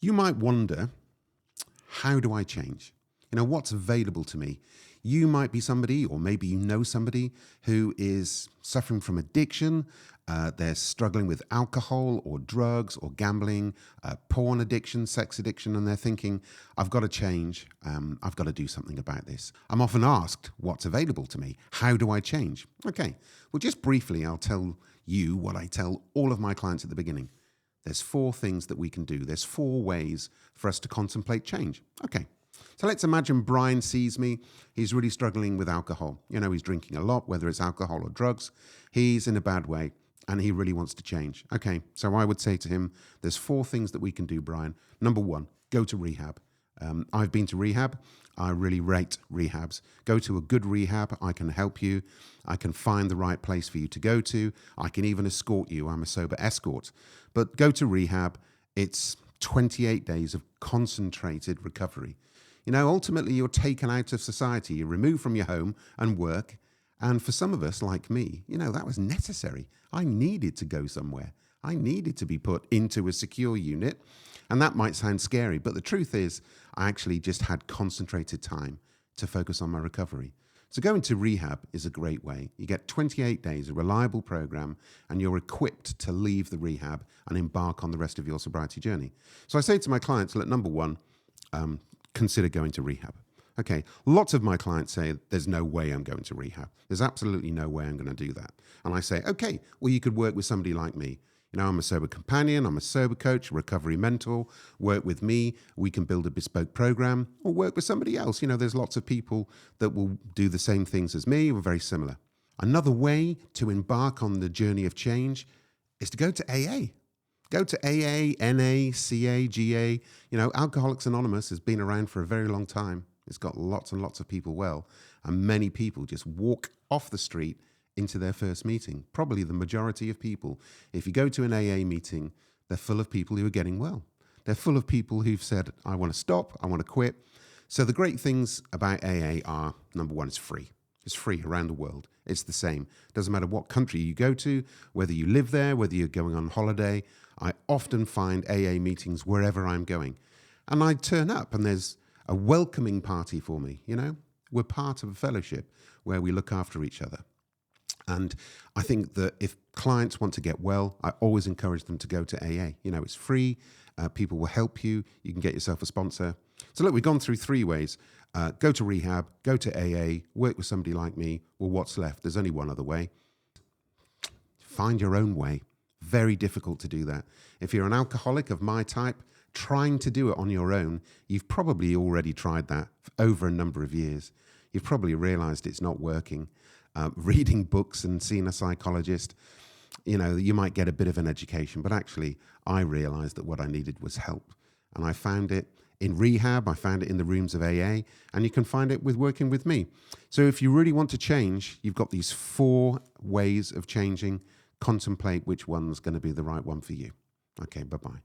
You might wonder, how do I change? What's available to me? You might be somebody, or maybe you know somebody who is suffering from addiction. They're struggling with alcohol or drugs or gambling, porn addiction, sex addiction, and they're thinking, I've got to change. I've got to do something about this. I'm often asked, what's available to me? How do I change? Okay, well, just briefly, I'll tell you what I tell all of my clients at the beginning. There's 4 things that we can do. There's 4 ways for us to contemplate change. Okay. So let's imagine Brian sees me. He's really struggling with alcohol. He's drinking a lot, whether it's alcohol or drugs. He's in a bad way and he really wants to change. Okay, so I would say to him, there's 4 things that we can do, Brian. Number 1, go to rehab. I've been to rehab. I really rate rehabs. Go to a good rehab. I can help you. I can find the right place for you to go to. I can even escort you. I'm a sober escort. But go to rehab. It's 28 days of concentrated recovery. Ultimately, you're taken out of society. You're removed from your home and work. And for some of us, like me, that was necessary. I needed to go somewhere. I needed to be put into a secure unit. And that might sound scary, but the truth is, I actually just had concentrated time to focus on my recovery. So going to rehab is a great way. You get 28 days, a reliable program, and you're equipped to leave the rehab and embark on the rest of your sobriety journey. So I say to my clients, look, number 1, consider going to rehab. Okay, lots of my clients say, there's no way I'm going to rehab. There's absolutely no way I'm going to do that. And I say, okay, well, you could work with somebody like me. I'm a sober companion, I'm a sober coach, recovery mentor. Work with me, we can build a bespoke program, or work with somebody else. There's lots of people that will do the same things as me, or very similar. Another way to embark on the journey of change is to go to AA. Go to AA, NA, CA, GA. Alcoholics Anonymous has been around for a very long time. It's got lots and lots of people well, and many people just walk off the street into their first meeting. Probably the majority of people, if you go to an AA meeting, they're full of people who are getting well. They're full of people who've said, I want to stop, I want to quit. So the great things about AA are, number 1, it's free. It's free around the world. It's the same. Doesn't matter what country you go to, whether you live there, whether you're going on holiday. I often find AA meetings wherever I'm going. And I turn up and there's a welcoming party for me. We're part of a fellowship where we look after each other. And I think that if clients want to get well, I always encourage them to go to AA. It's free. People will help you. You can get yourself a sponsor. So look, we've gone through 3 ways. Go to rehab, go to AA, work with somebody like me. Well, what's left? There's only one other way. Find your own way. Very difficult to do that. If you're an alcoholic of my type, trying to do it on your own, you've probably already tried that for over a number of years. You've probably realized it's not working. Reading books and seeing a psychologist, you might get a bit of an education, but actually I realized that what I needed was help. And I found it in rehab, I found it in the rooms of AA, and you can find it with working with me. So if you really want to change, you've got these 4 ways of changing. Contemplate which one's going to be the right one for you. Okay, bye-bye.